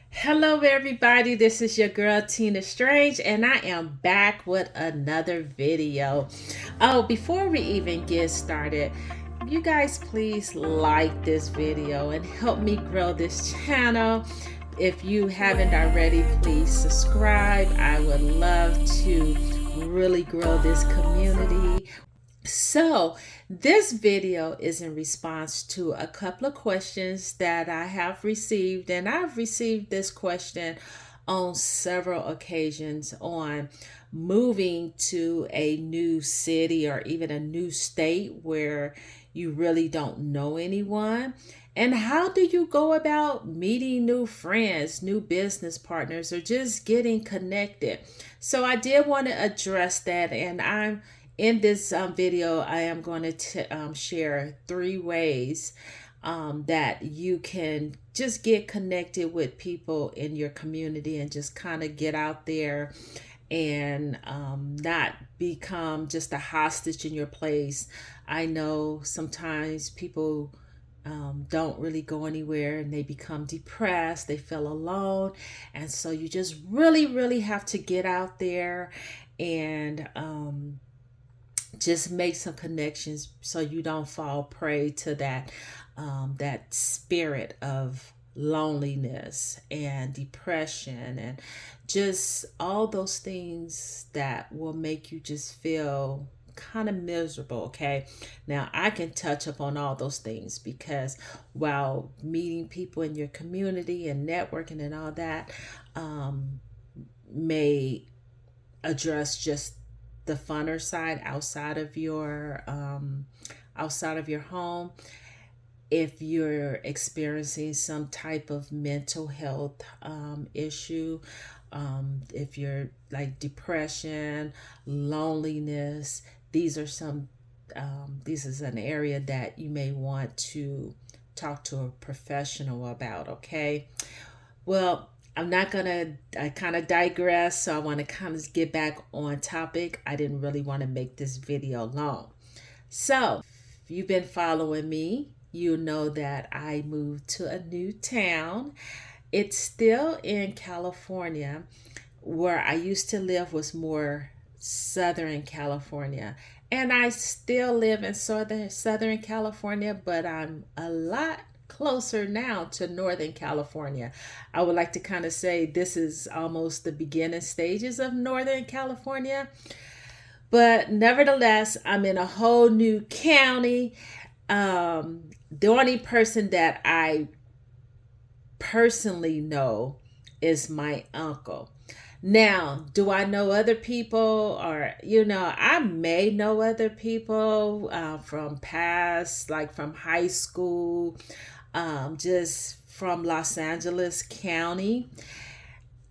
Hello, everybody. This is your girl Tina Strange, and I am back with another video. Oh, before we even get started, you guys please like this video and help me grow this channel. If you haven't already, please subscribe. I would love to really grow this community. So, this video is in response to a couple of questions that I have received, and I've received this question on several occasions on moving to a new city or even a new state where you really don't know anyone. And how do you go about meeting new friends, new business partners, or just getting connected? So, I did want to address that, and I'm in this video, I am going to share 3 ways that you can just get connected with people in your community and just kind of get out there and not become just a hostage in your place. I know sometimes people don't really go anywhere and they become depressed, they feel alone. And so you just really have to get out there and just make some connections so you don't fall prey to that spirit of loneliness and depression and just all those things that will make you just feel kind of miserable. Okay, now I can touch upon all those things because while meeting people in your community and networking and all that may address just the funner side outside of your home. If you're experiencing some type of mental health issue, if you're like depression, loneliness, these are some this is an area that you may want to talk to a professional about. Okay, well, I'm not gonna, I kind of digress, so I want to kind of get back on topic. I didn't really want to make this video long. So, if you've been following me, you know that I moved to a new town. It's still in California. Where I used to live was more Southern California. And I still live in Southern California, but I'm a lot closer now to Northern California. I would like to kind of say this is almost the beginning stages of Northern California. But nevertheless, I'm in a whole new county. The only person that I personally know is my uncle. Now, do I know other people? Or, I may know other people from past, like from high school, just from Los Angeles County.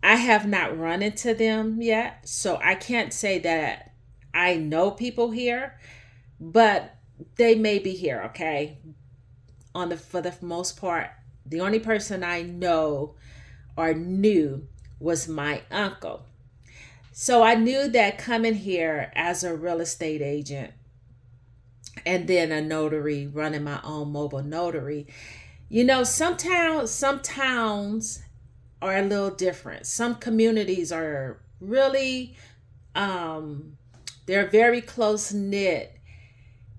I have not run into them yet, so I can't say that I know people here, but they may be here, okay? For the most part, the only person I know or knew was my uncle. So I knew that coming here as a real estate agent and then a notary, running my own mobile notary, some towns are a little different. Some communities are really, they're very close knit,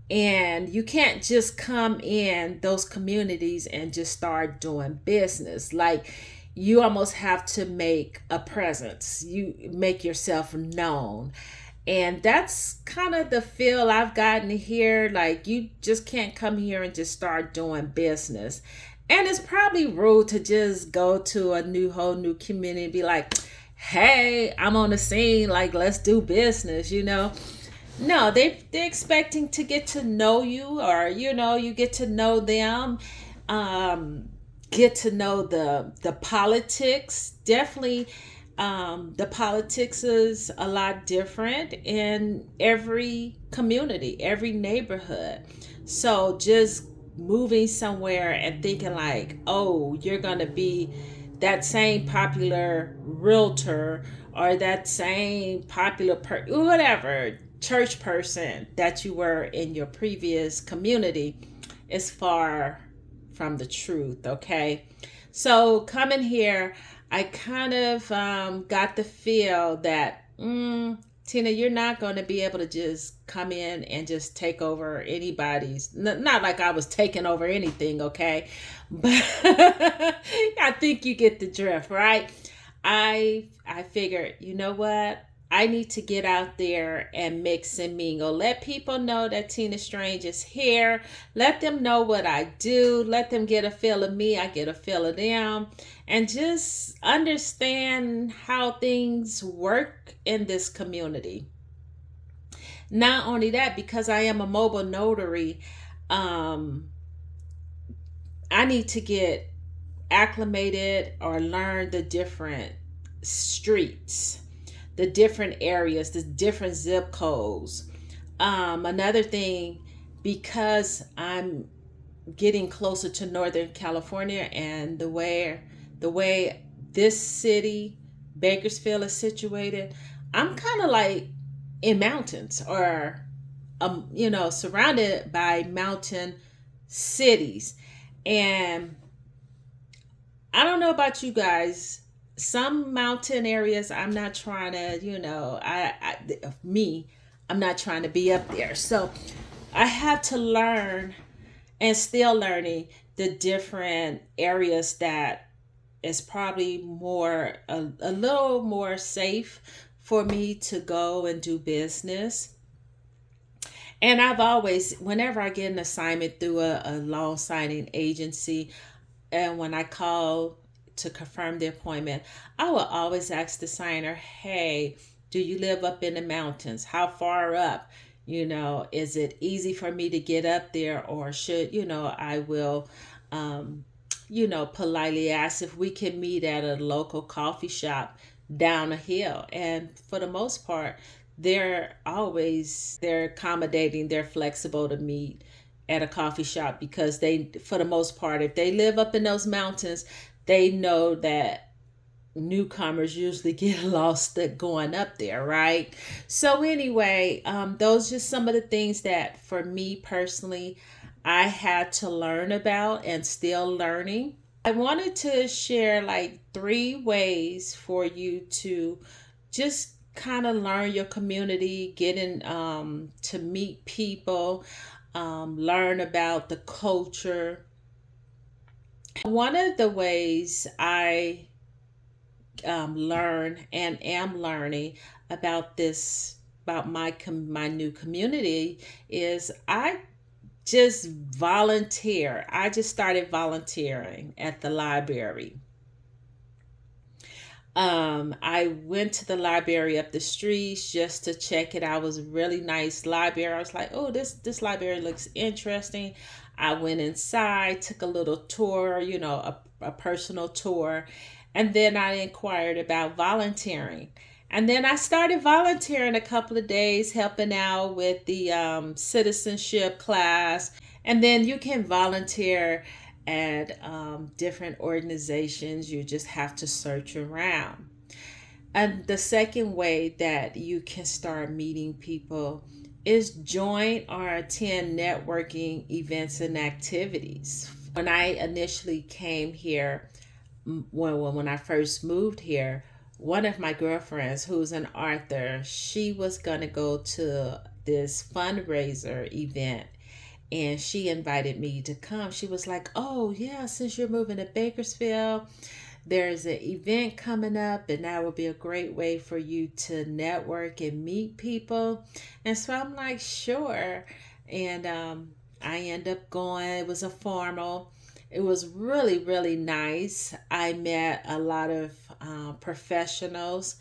and you can't just come in those communities and just start doing business. Like, you almost have to make a presence, you make yourself known. And that's kind of the feel I've gotten here. Like, you just can't come here and just start doing business. And it's probably rude to just go to a whole new community and be like, hey, I'm on the scene, like, let's do business, No, they're expecting to get to know you, or you get to know them, get to know the politics. Definitely, the politics is a lot different in every community, every neighborhood. So just moving somewhere and thinking like, oh, you're gonna be that same popular realtor or that same popular whatever church person that you were in your previous community is far from the truth. Okay, so coming here, I kind of got the feel that, Tina, you're not going to be able to just come in and just take over anybody's. Not like I was taking over anything, okay? But I think you get the drift, right? I figured, you know what? I need to get out there and mix and mingle. Let people know that Tina Strange is here. Let them know what I do. Let them get a feel of me. I get a feel of them. And just understand how things work in this community. Not only that, because I am a mobile notary, um, I need to get acclimated or learn the different streets, the different areas, the different zip codes. Another thing, because I'm getting closer to Northern California and the way this city, Bakersfield, is situated, I'm kind of like in mountains or surrounded by mountain cities. And I don't know about you guys. Some mountain areas, I'm not trying to, I'm not trying to be up there. So I have to learn and still learning the different areas that is probably a little more safe for me to go and do business. And I've always, whenever I get an assignment through a loan signing agency, and when I call to confirm the appointment, I will always ask the signer, hey, do you live up in the mountains? How far up? Is it easy for me to get up there, or should, I will, politely ask if we can meet at a local coffee shop down a hill. And for the most part, they're accommodating, they're flexible to meet at a coffee shop, because they, for the most part, if they live up in those mountains, they know that newcomers usually get lost going up there, right? So anyway, those are just some of the things that for me personally I had to learn about and still learning. I wanted to share like 3 ways for you to just kind of learn your community, getting to meet people, learn about the culture. One of the ways I learn and am learning about about my new community, is I just volunteer. I just started volunteering at the library. I went to the library up the streets just to check it out. It was a really nice library. I was like, oh, this library looks interesting. I went inside, took a little tour, a personal tour, and then I inquired about volunteering. And then I started volunteering a couple of days, helping out with the citizenship class. And then you can volunteer at different organizations. You just have to search around. And the second way that you can start meeting people is join or attend networking events and activities. When I initially came here, when I first moved here, one of my girlfriends, who's an author, she was going to go to this fundraiser event, and she invited me to come. She was like, oh, yeah, since you're moving to Bakersfield, there's an event coming up, and that will be a great way for you to network and meet people. And so I'm like, sure. And I end up going. It was a formal. It was really, really nice. I met a lot of professionals.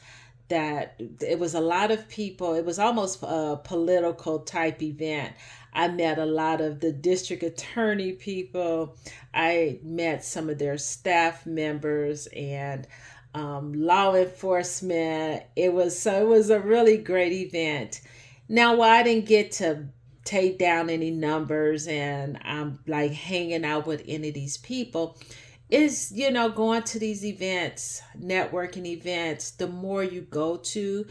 That it was a lot of people. It was almost a political type event. I met a lot of the district attorney people. I met some of their staff members and law enforcement. It was a really great event. Now, while I didn't get to take down any numbers and I'm like hanging out with any of these people, is going to these events, networking events, the more you go to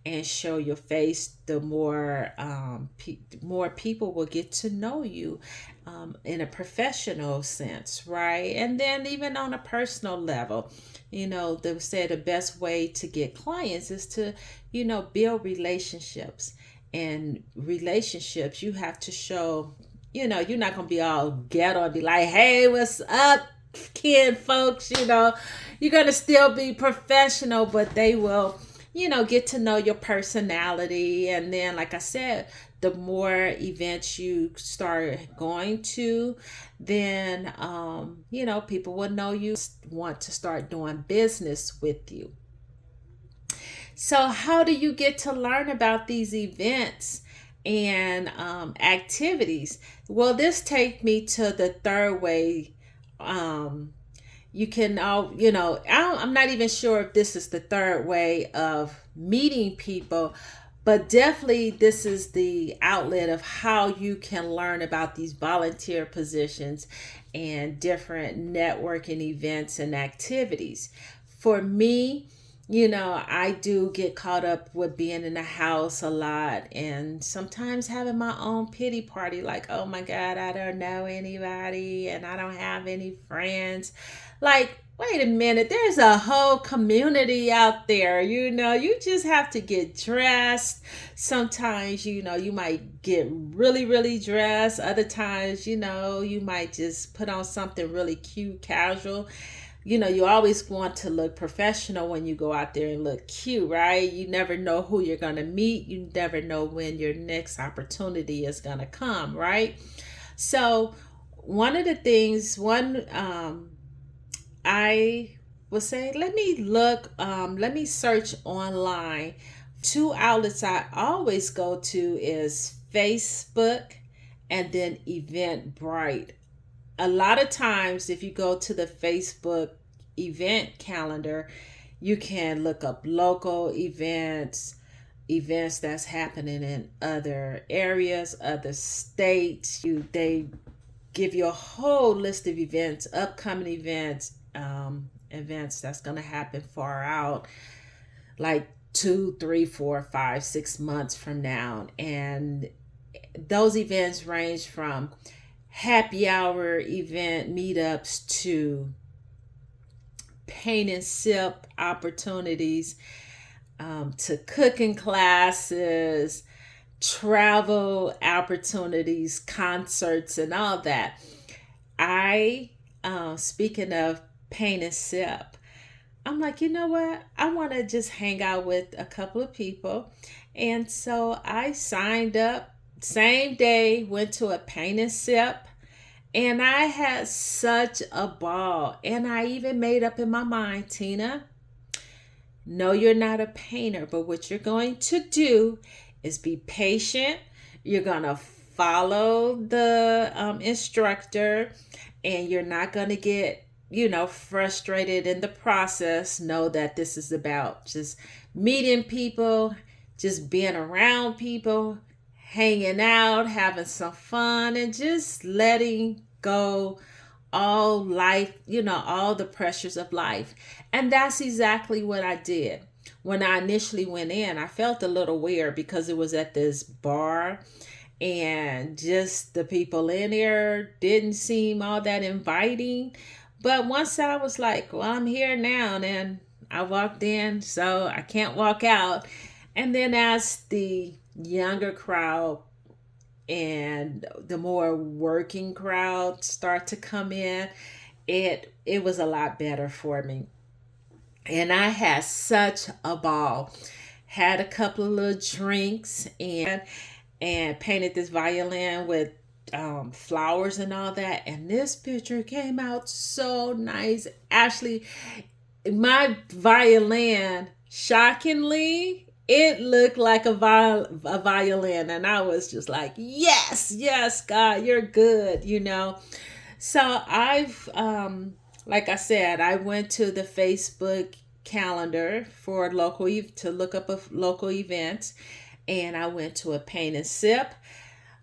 and show your face, the more more people will get to know you. in a professional sense, right? And then even on a personal level, they say the best way to get clients is to, build relationships. And relationships, you have to show, you're not going to be all ghetto and be like, hey, what's up, kid folks? You're going to still be professional, but they will, get to know your personality. And then, like I said, the more events you start going to, then, people will know you, want to start doing business with you. So, how do you get to learn about these events and activities? Well, this take me to the third way. You can, I'm not even sure if this is the third way of meeting people, but definitely this is the outlet of how you can learn about these volunteer positions and different networking events and activities. For me, I do get caught up with being in the house a lot and sometimes having my own pity party, like, oh my God, I don't know anybody and I don't have any friends. Like, wait a minute, there's a whole community out there. You just have to get dressed. Sometimes, you might get really, really dressed. Other times, you might just put on something really cute, casual. You always want to look professional when you go out there and look cute, right? You never know who you're going to meet. You never know when your next opportunity is going to come, right? So, one of the things, I will say, let me search online. Two outlets I always go to is Facebook and then Eventbrite. A lot of times, if you go to the Facebook event calendar, you can look up local events that's happening in other areas, other states. They give you a whole list of events, upcoming events, events that's going to happen far out, like 2, 3, 4, 5, 6 months from now. And those events range from happy hour event meetups to paint and sip opportunities, to cooking classes, travel opportunities, concerts, and all that. Speaking of paint and sip, I'm like, you know what? I want to just hang out with a couple of people. And so I signed up same day, went to a paint and sip, and I had such a ball. And I even made up in my mind, Tina, no, you're not a painter, but what you're going to do is be patient. You're going to follow the instructor, and you're not going to get, frustrated in the process. Know that this is about just meeting people, just being around people, hanging out, having some fun, and just letting go all life, all the pressures of life. And that's exactly what I did. When I initially went in, I felt a little weird because it was at this bar and just the people in there didn't seem all that inviting. But once I was like, well, I'm here now, and I walked in, so I can't walk out. And then as the younger crowd and the more working crowd start to come in, it was a lot better for me. And I had such a ball. Had a couple of little drinks and painted this violin with flowers and all that. And this picture came out so nice. Actually, my violin, shockingly, it looked like a violin. And I was just like, yes, yes, God, you're good. So like I said, I went to the Facebook calendar for to look up a local events, and I went to a paint and sip.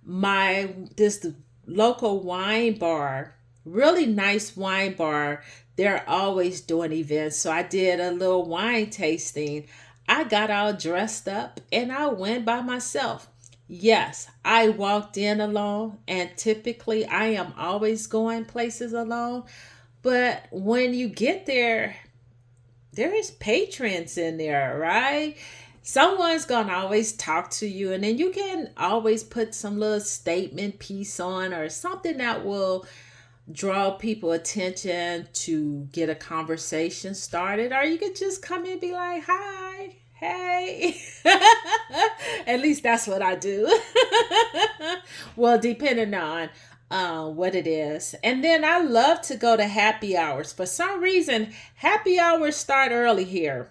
This local wine bar, really nice wine bar. They're always doing events, so I did a little wine tasting. I got all dressed up and I went by myself. Yes, I walked in alone, and typically I am always going places alone. But when you get there, there is patrons in there, right? Someone's gonna always talk to you, and then you can always put some little statement piece on or something that will draw people attention to get a conversation started, or you could just come in and be like, hi, hey. At least that's what I do. Well, depending on what it is. And then I love to go to happy hours. For some reason, happy hours start early here.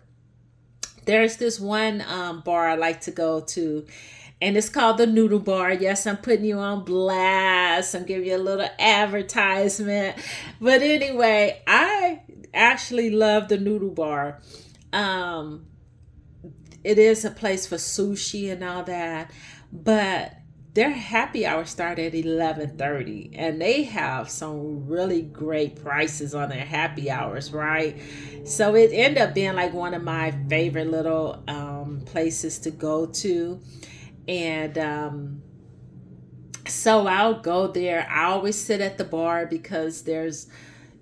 There's this one bar I like to go to, and it's called the Noodle Bar. Yes, I'm putting you on blast. I'm giving you a little advertisement. But anyway, I actually love the Noodle Bar. Um, it is a place for sushi and all that, but their happy hour start at 11:30, and they have some really great prices on their happy hours, right? So it ended up being like one of my favorite little places to go to. And so I'll go there. I always sit at the bar because there's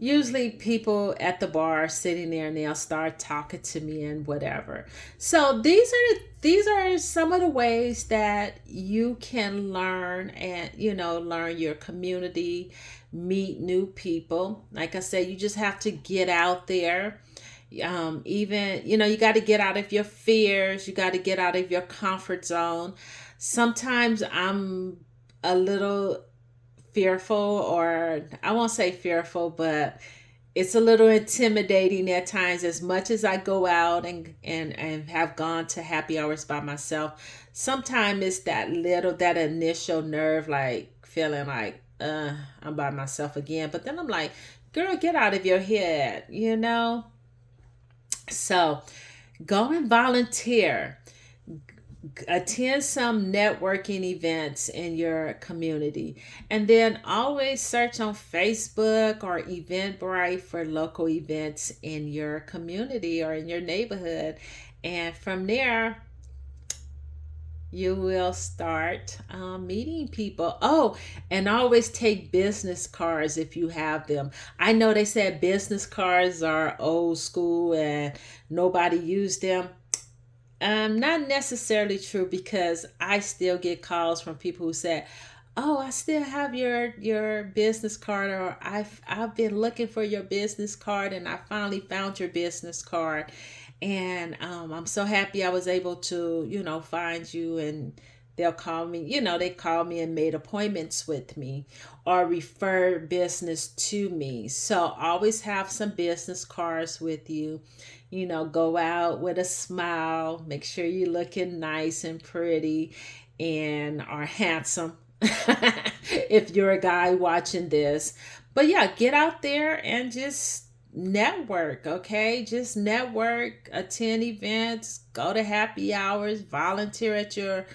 usually people at the bar sitting there, and they'll start talking to me and whatever. So these are some of the ways that you can learn, and learn your community, meet new people. Like I said, you just have to get out there. Even you got to get out of your fears, you got to get out of your comfort zone. Sometimes I'm a little fearful, or I won't say fearful, but it's a little intimidating at times. As much as I go out and have gone to happy hours by myself, sometimes it's that initial nerve, like feeling like I'm by myself again. But then I'm like, girl, get out of your head. So go and volunteer. Attend some networking events in your community, and then always search on Facebook or Eventbrite for local events in your community or in your neighborhood. And from there, you will start meeting people. Oh, and always take business cards if you have them. I know they said business cards are old school and nobody used them. Not necessarily true, because I still get calls from people who said, "Oh, I still have your business card," or I've been looking for your business card, and I finally found your business card, and I'm so happy I was able to find you. And they'll call me. They call me and made appointments with me, or refer business to me. So always have some business cards with you. Go out with a smile. Make sure you're looking nice and pretty and are handsome if you're a guy watching this. But yeah, get out there and just network, okay? Just network, attend events, go to happy hours, volunteer at your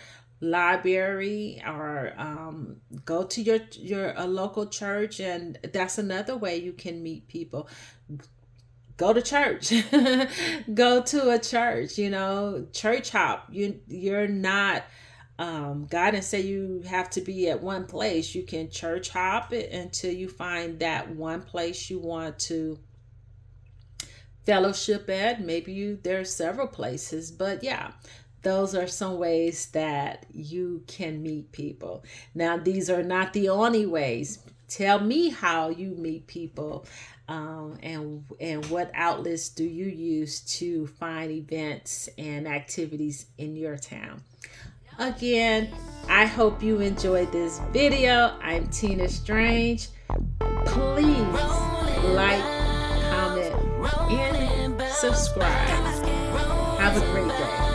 library, or go to your a local church. And that's another way you can meet people. Go to church. Go to a church, church hop. You're not God didn't say you have to be at one place. You can church hop it until you find that one place you want to fellowship at. Maybe there's several places, but yeah, those are some ways that you can meet people. Now, these are not the only ways. Tell me how you meet people, and what outlets do you use to find events and activities in your town. Again, I hope you enjoyed this video. I'm Tina Strange. Please like, comment, and subscribe. Have a great day.